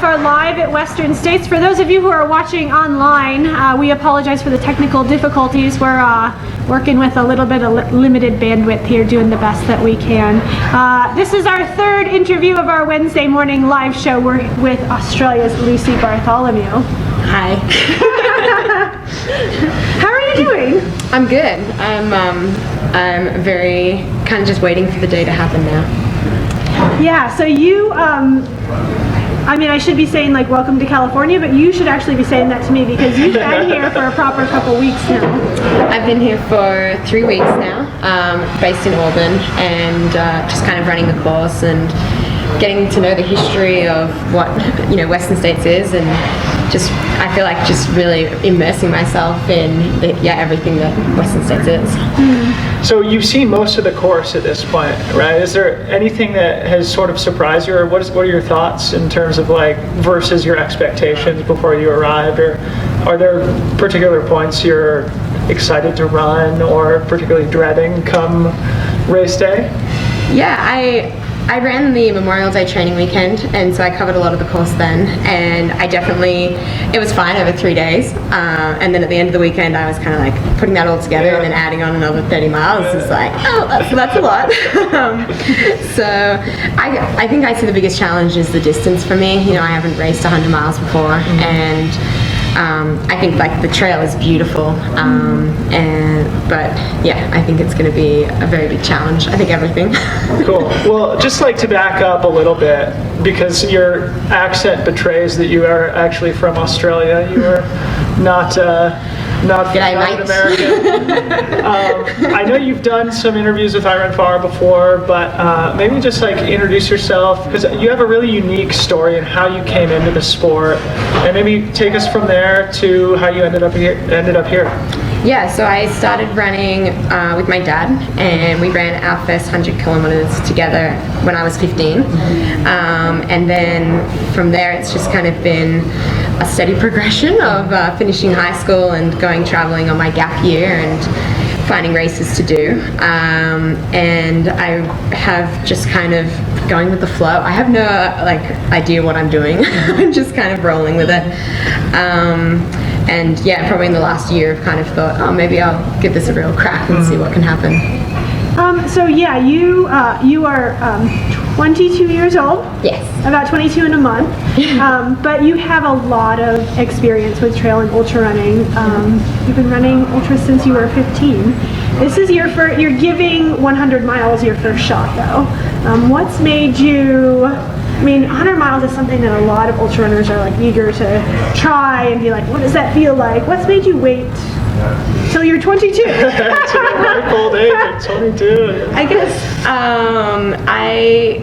IRNFR Live at Western States. For those of you who are watching online, we apologize for the technical difficulties. We're working with a little bit of limited bandwidth here, doing the best that we can. This is our third interview of our Wednesday morning live show. We're with Australia's Lucy Bartholomew. Hi. How are you doing? I'm good. I'm very kind of just waiting for the day to happen now. Yeah, so you, I mean, I should be saying like welcome to California, but you should actually be saying that to me because you've been here for a proper couple weeks now. I've been here for 3 weeks now, based in Auburn, and just kind of running the course and getting to know the history of what, you know, Western States is, and just, I feel like just really immersing myself in everything that Western States is. Mm. So you've seen most of the course at this point, right? Is there anything that has sort of surprised you, or what are your thoughts in terms of like versus your expectations before you arrived, or are there particular points you're excited to run or particularly dreading come race day? Yeah, I ran the Memorial Day training weekend, and so I covered a lot of the course then, and it was fine over 3 days, and then at the end of the weekend I was kind of like putting that all together and then adding on another 30 miles. It's like, oh, that's a lot. So I think I see the biggest challenge is the distance for me. You know, I haven't raced 100 miles before, and I think like the trail is beautiful, but yeah, I think it's going to be a very big challenge. I think everything. Cool. Well, just like to back up a little bit, because your accent betrays that you are actually from Australia. You are not American. I know you've done some interviews with IRNFR before, but maybe just like introduce yourself, because you have a really unique story in how you came into the sport, and maybe take us from there to how you ended up here. Yeah, so I started running with my dad, and we ran our first 100 kilometers together when I was 15. And then from there, it's just kind of been a steady progression of finishing high school and going traveling on my gap year and finding races to do. And I have just kind of going with the flow. I have no idea what I'm doing. I'm just kind of rolling with it. And yeah, probably in the last year I've kind of thought, oh, maybe I'll give this a real crack and see what can happen. So yeah, you are 22 years old. Yes. About 22 in a month. But you have a lot of experience with trail and ultra running. You've been running ultra since you were 15. This is you're giving 100 miles your first shot though. What's made you, I mean, 100 miles is something that a lot of ultra runners are like eager to try and be like, what does that feel like? What's made you wait till you're 22? It's a old age at 22. I guess I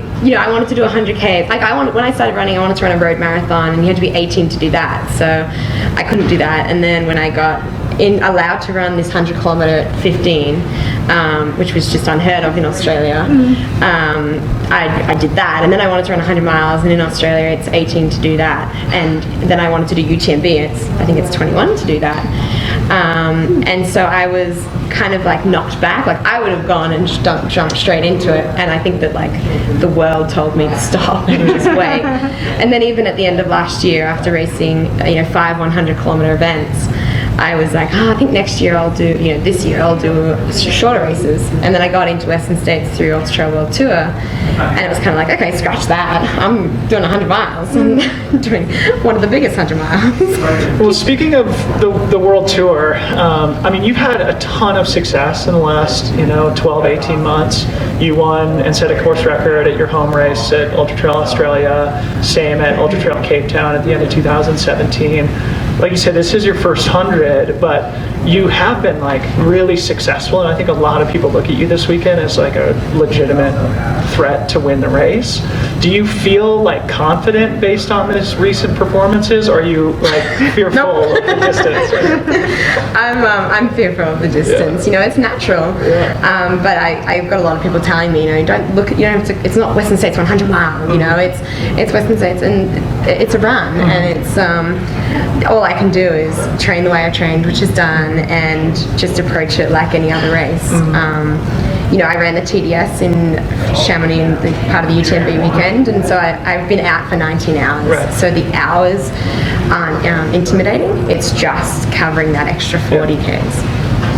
wanted to do 100K. When I started running, I wanted to run a road marathon, and you had to be 18 to do that. So I couldn't do that. And then when I got allowed to run this 100 kilometer at 15, which was just unheard of in Australia. I did that, and then I wanted to run 100 miles, and in Australia it's 18 to do that, and then I wanted to do UTMB, I think it's 21 to do that. And so I was kind of like knocked back. Like I would have gone and jumped straight into it, and I think that like the world told me to stop and just wait. And then even at the end of last year, after racing 5 100 kilometer events, I was like, I think next year I'll do, this year I'll do shorter races. And then I got into Western States through Ultra Trail World Tour, and it was kind of like, okay, scratch that. I'm doing 100 miles and doing one of the biggest 100 miles. Well, speaking of the World Tour, I mean, you've had a ton of success in the last, 12, 18 months. You won and set a course record at your home race at Ultra Trail Australia, same at Ultra Trail Cape Town at the end of 2017. Like you said, this is your first 100, but you have been like really successful, and I think a lot of people look at you this weekend as like a legitimate threat to win the race. Do you feel like confident based on this recent performances, or are you like fearful of the distance? I'm fearful of the distance. Yeah. It's natural. Yeah. But I've got a lot of people telling me, don't look at, it's not Western States 100 mile. It's Western States, and it's a run, and it's all I can do is train the way I trained, which is done, and just approach it like any other race. I ran the TDS in Chamonix in the part of the UTMB weekend, and so I've been out for 19 hours. Right. So the hours aren't intimidating. It's just covering that extra 40 Ks.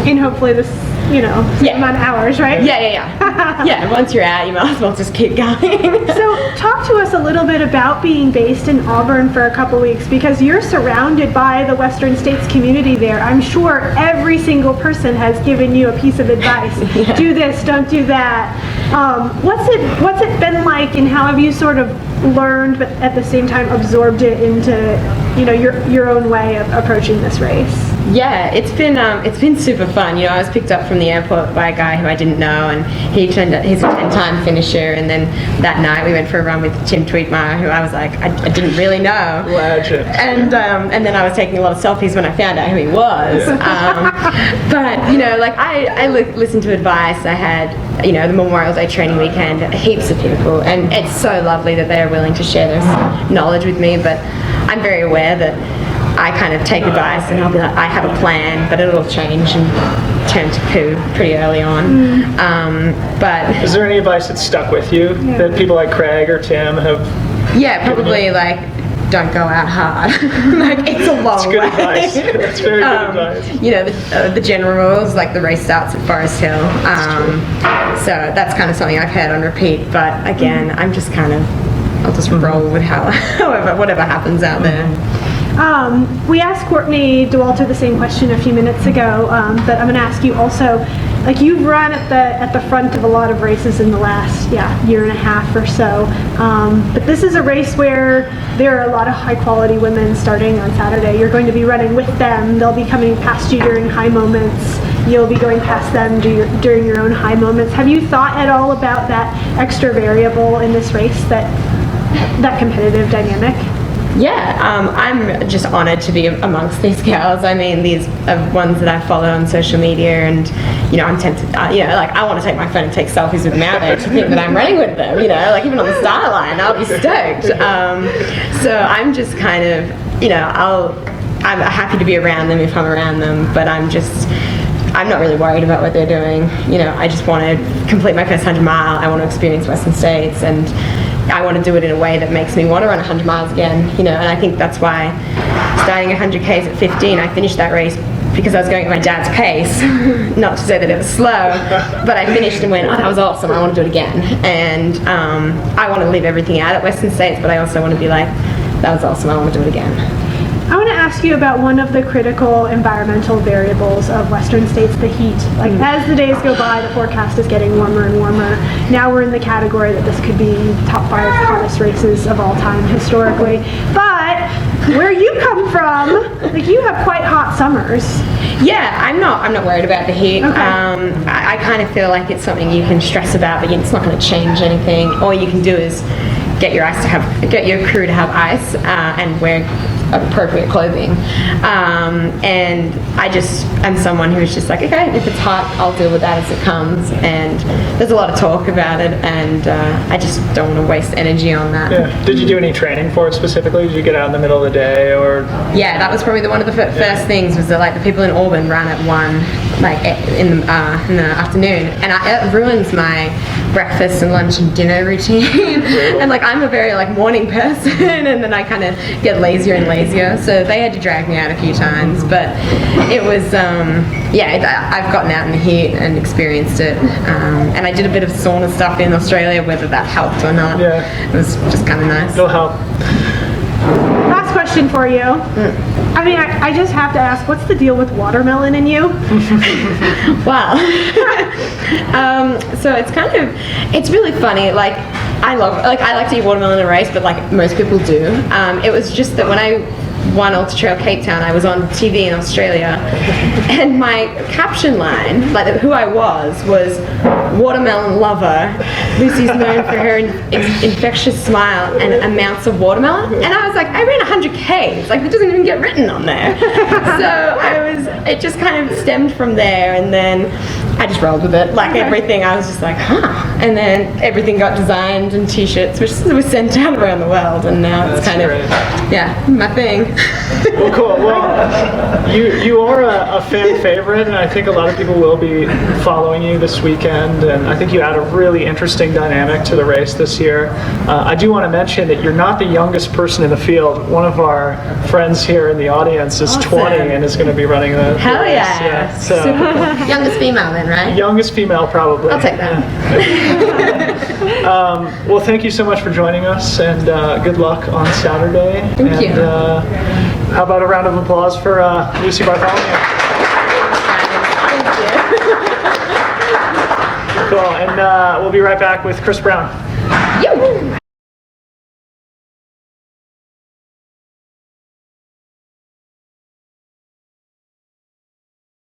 And hopefully this, same amount of hours, right? Yeah. Yeah, once you're out, you might as well just keep going. So talk to us a little bit about being based in Auburn for a couple weeks, because you're surrounded by the Western States community there. I'm sure every single person has given you a piece of advice. Yeah. Do this, don't do that. What's it been like, and how have you sort of learned, but at the same time absorbed it into your own way of approaching this race? Yeah, it's been super fun. I was picked up from the airport by a guy who I didn't know, and he's a 10-time finisher. And then that night we went for a run with Tim Tweetmeyer, who I was like, I didn't really know. Legend. And then I was taking a lot of selfies when I found out who he was. But I listened to advice. I had the Memorial Day training weekend, heaps of people, and it's so lovely that they're willing to share their knowledge with me. But I'm very aware that I kind of take advice and I'll be like, I have a plan, but it'll change and turn to poo pretty early on. But is there any advice that stuck with you that people like Craig or Tim have? Yeah, probably don't go out hard. It's a long way. That's good advice. That's very good advice. The general rules, like the race starts at Forest Hill. So that's kind of something I've heard on repeat. But again, I'm just I'll just roll with whatever happens out there. We asked Courtney Dauwalter the same question a few minutes ago, but I'm going to ask you also, you've run at the front of a lot of races in the last year and a half or so, but this is a race where there are a lot of high quality women starting on Saturday. You're going to be running with them. They'll be coming past you during high moments. You'll be going past them during your own high moments. Have you thought at all about that extra variable in this race, that competitive dynamic? Yeah, I'm just honored to be amongst these girls. I mean, these are ones that I follow on social media, and I'm tempted. I want to take my phone and take selfies with them out there to think that I'm running with them. Even on the start line, I'll be stoked. So I'm just kind of, I'm happy to be around them if I'm around them, but I'm not really worried about what they're doing. I just want to complete my first 100 mile. I want to experience Western States, and I want to do it in a way that makes me want to run 100 miles again, and I think that's why starting 100 Ks at 15, I finished that race because I was going at my dad's pace. Not to say that it was slow, but I finished and went, oh, that was awesome, I want to do it again. And I want to leave everything out at Western States, but I also want to be like, that was awesome, I want to do it again. I want to ask you about one of the critical environmental variables of Western States, the heat. As the days go by, the forecast is getting warmer and warmer. Now we're in the category that this could be top 5 hottest races of all time historically. But where you come from, you have quite hot summers. Yeah, I'm not worried about the heat. Okay. I kind of feel like it's something you can stress about, but it's not going to change anything. All you can do is get your crew to have ice and wear appropriate clothing, and I'm someone who's just like, okay, if it's hot, I'll deal with that as it comes. And there's a lot of talk about it, and I just don't want to waste energy on that. Yeah. Did you do any training for it specifically? Did you get out in the middle of the day, or? Yeah, that was probably one of the first things, was that the people in Auburn ran at 1 in the afternoon, and it ruins my breakfast and lunch and dinner routine. And I'm a very morning person, and then I kind of get lazier and lazier. So they had to drag me out a few times, but it was I've gotten out in the heat and experienced it, and I did a bit of sauna stuff in Australia, whether that helped or not. It was just kind of nice. It'll help. Last question for you. I mean, I just have to ask, what's the deal with watermelon in you? Wow. So it's really funny. I like to eat watermelon in a race, but most people do. It was just that when I won Ultra Trail Cape Town, I was on TV in Australia, and my caption line, who I was watermelon lover. Lucy's known for her infectious smile and amounts of watermelon. And I was like, I ran 100 Ks. That doesn't even get written on there. So it just kind of stemmed from there. And then I just rolled with it. Like everything, I was just like, huh. And then everything got designed and t-shirts, which was sent out around the world, and now it's kind great. of, yeah, my thing. Well, cool. Well, you are a fan favorite, and I think a lot of people will be following you this weekend, and I think you add a really interesting dynamic to the race this year. I do want to mention that you're not the youngest person in the field. One of our friends here in the audience is 20 and is going to be running the Hell race. yeah. So, Super cool. Youngest female then, right? youngest female, probably. I'll take that. Well, thank you so much for joining us, and good luck on Saturday. Thank you. How about a round of applause for Lucy Bartholomew? Thank you. Cool, and we'll be right back with Chris Brown. Yo!